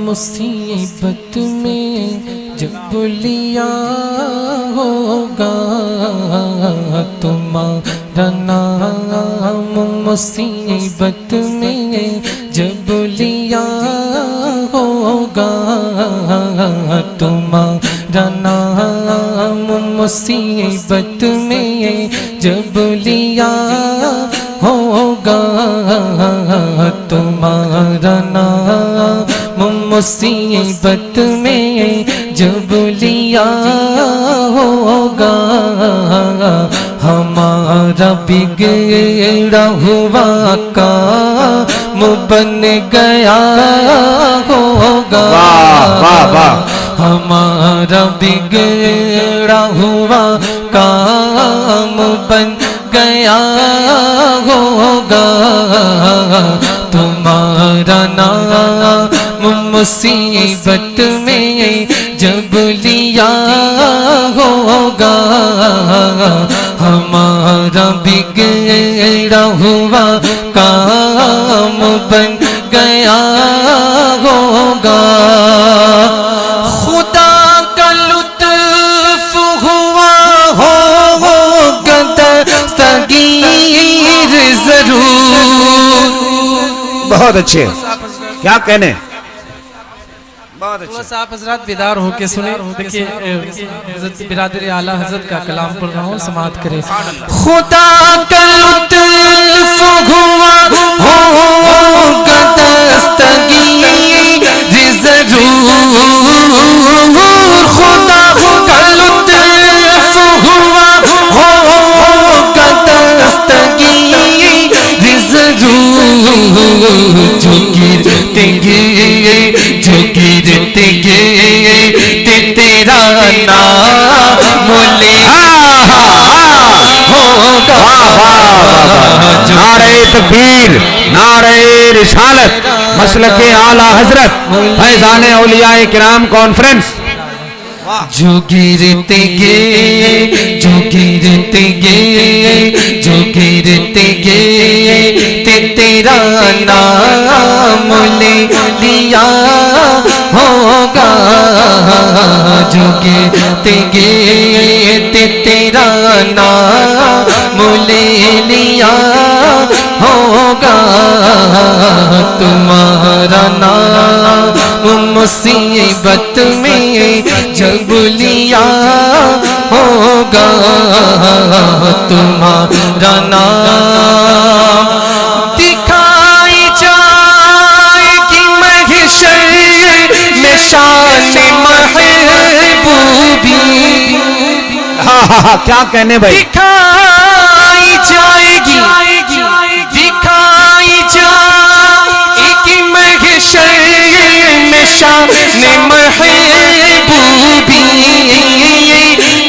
مصیبت میں جب لیا ہوگا تمہارا نام، مصیبت میں جب لیا ہوگا تمہارا نام، مصیبت میں جب لیا ہوگا تمہارا نام، مصیبت میں جب لیا ہوگا ہمارا بگڑا ہوا کام بن گیا ہوگا، ہمارا بگڑا ہوا کام بن گیا ہوگا تمہارا نام، مصیبت میں جب لیا ہوگا ہمارا بگڑا ہوا کام بن گیا ہوگا۔ خدا کا لطف ہوا ہوگا دستگیر ضرور۔ بہت اچھے، کیا کہنے، تھوڑا سا آپ حضرات بیدار ہو کے سنیں۔ دیکھیے حضرت برادر اعلیٰ حضرت کا کلام پڑھ رہا ہوں، سماعت کریں۔ خدا کا لطف ہوا ہوگا دستگیر ضرور، خدا کا لطف ہوا ہوگا دستگیر ضرور، جو گرتے گئے جو گرتے گئے تیرا نام لیا ہوگا۔ نعرہ تکبیر، نعرہ رسالت، مسلک اعلیٰ حضرت فیضان اولیاء کرام کانفرنس۔ جو گرتے گئے جو گرتے گئے جو گرتے گئے تیرا نام لیا ہوگا، جو گرتے گئے تیرا نام لیا ہوگا تمہارا نام، مصیبت میں جب لیا ہوگا تمہارا نام، دکھائی جائے گی محشر میں شان محبوبی۔ کیا کہنے بھائی، دکھائی جائے گی، دکھائی جائے گی محشر میں شان محبوبی،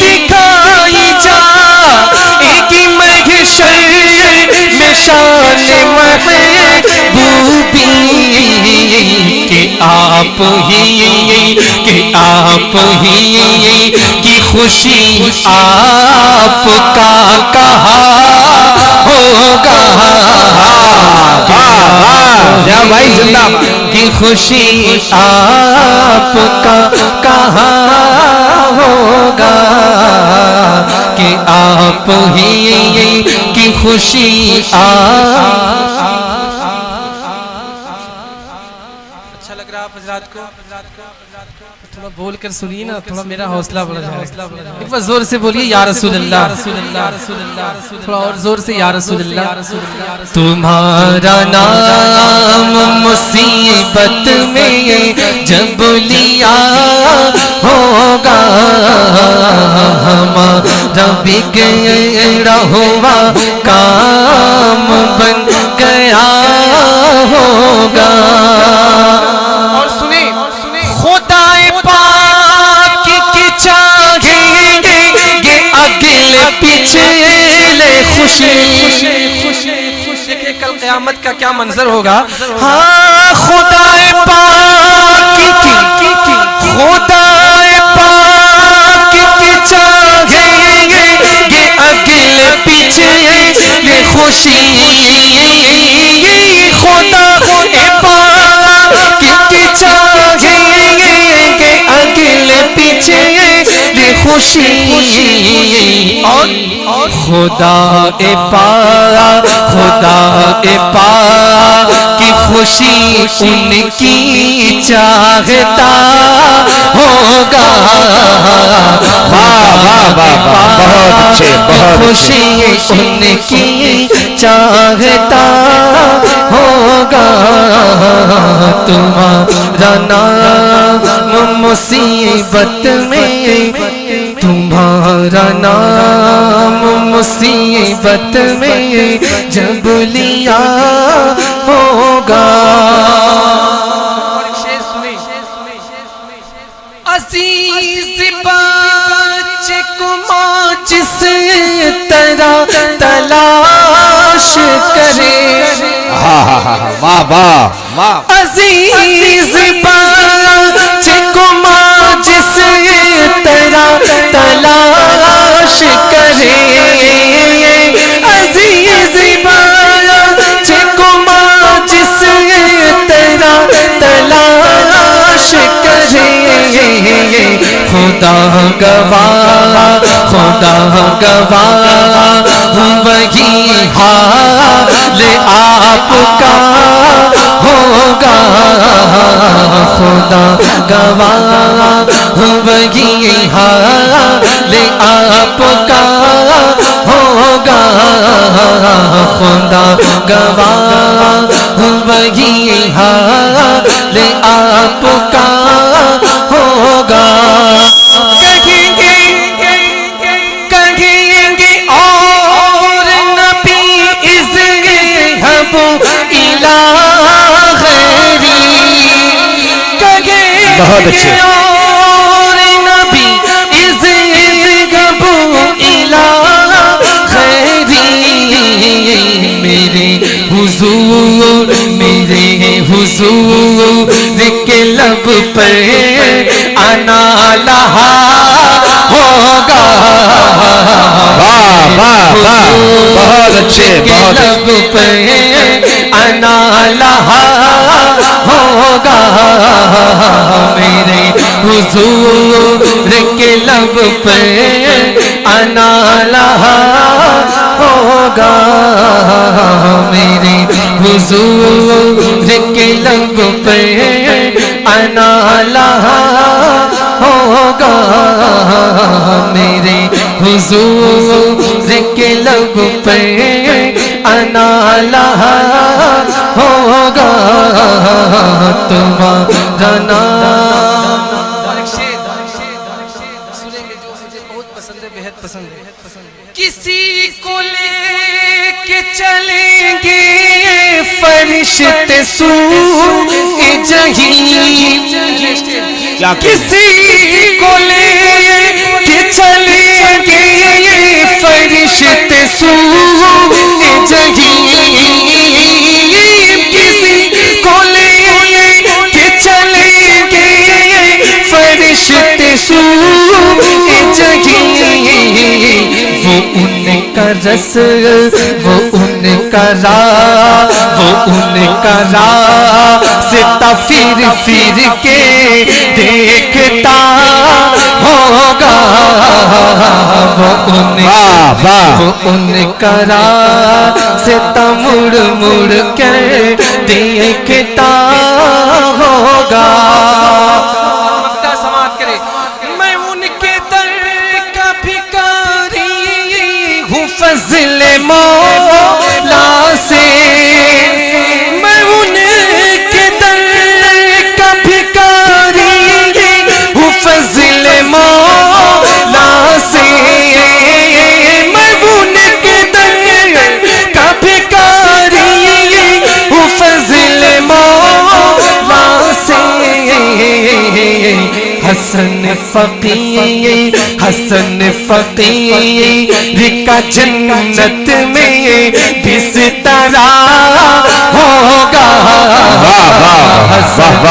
دکھائی جائے گی محشر میں شان محبوبی، کہ آپ ہی کی خوشی آپ کا کہا ہوگا، بھائی زندہ کی خوشی آپ کا کہا ہوگا، کہ آپ ہی کی خوشی اچھا لگ رہا آپ حضرات کو؟ تھوڑا بول کر سنیے نا، تھوڑا میرا حوصلہ بڑھ جائے۔ ایک بار زور سے بولیے یا رسول اللہ، تھوڑا اور زور سے یا رسول اللہ۔ تمہارا نام مصیبت میں جب لیا ہوگا ہمارا بگڑا ہوا کام بن گیا ہوگا۔ اور سنیں، خدا پاک کی چاہیں گے اگلے پچھلے خوشی۔ دیکھیں کل قیامت کا کیا منظر ہوگا۔ ہاں خدا پاک کی، خدا پاک کی چاہیں گے اگلے پچھلے خوشی، خدا پاک کی چاہیں خوشی اور خدا پاک کی خوشی ان کی چاہتا ہوگا خوشی ان کی چاہتا ہوگا تمہارا نام مصیبت میں تمہارا نام مصیبت میں جب لیا ہوگا عزیز بچے کو ماں جس طرح تلاش کرے عزیز بچے کو ماں جس طرح تلاش کرے عزیز بچے کو ماں جس طرح تلاش کرے خدا گواہ وہی حال آپ کا ہوگا خدا گواہ وہی حال آپ کا ہوگا خدا گواہ وہی حال آپ کا ہوگا کہیں گے اور نبی اذهب الى غیری کہیں گے اور نبی اذهب الى غیری میرے حضور کے لب پر آنا لہا ہوگا بہت اچھے لب پر آنا لہا ہوگا میرے حضور کے لب پر آنا لہا ہوگا میرے حضور کے لب پر آنا لہا ہوگا میرے حضور کے لب پر آنا لہا ہوگا تمہارا نام سنیں گے جو مجھے بہت پسند ہے بہت پسند ہے کسی کو لے کے چلیں گے فرشتے سوئے جہیم کسی کو لے کے چلیں گے فرشتے سوئے جہیم کسی کو لے کے چلیں گے فرشتے سوئے جہیم وہ ان کا رس وہ ان کا راہ وہ ان کا راستہ پھر کے دیکھتا ہوگا وہ ان کا راستہ مڑ کے دیکھتا ہوگا سماعت کرے میں ان کے در کا بھکاری ہوں فضل مولا سے میں ان کے در کا بھکاری ہوں فضل مولا سے میں ان کے در کا بھکاری ہوں فضل مولا سے حسن فقیر کا جنت میں بستر ہوگا حسن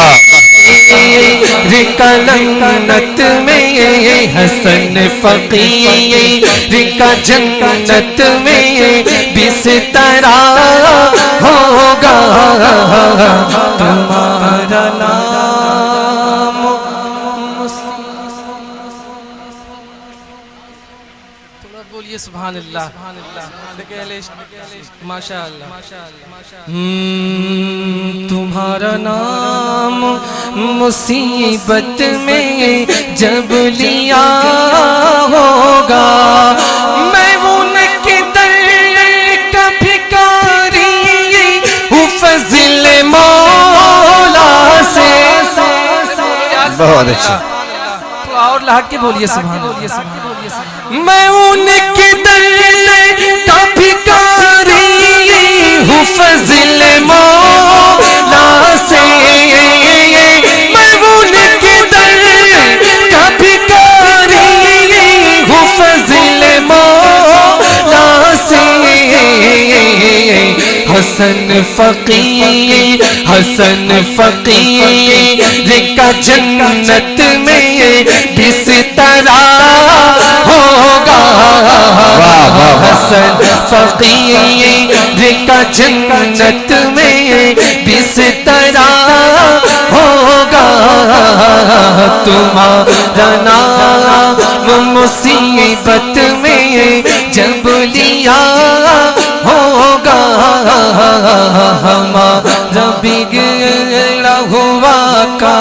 کا جنت میں حسن فقیر کا جنت میں بستر ہوگا تمہارا نام ماشاءاللہ تمہارا نام مصیبت میں جب لیا ہوگا میں ان کے در کا بھکاری ہوں فضل مولا سے بہت اچھا اور لاٹ کے بولیے سبحان اللہ میں ان کے در کا بھکاری ہوں فضل مولا سے میں ان کے در کا بھکاری ہوں فضل مولا سے حسن فقیر کا جنت میں بستر ہوگا حسن فقیر کا جنت میں بستر ہوگا تمہارا نام مصیبت میں جب لیا ہوگا ہمارا بگڑا ہوا کا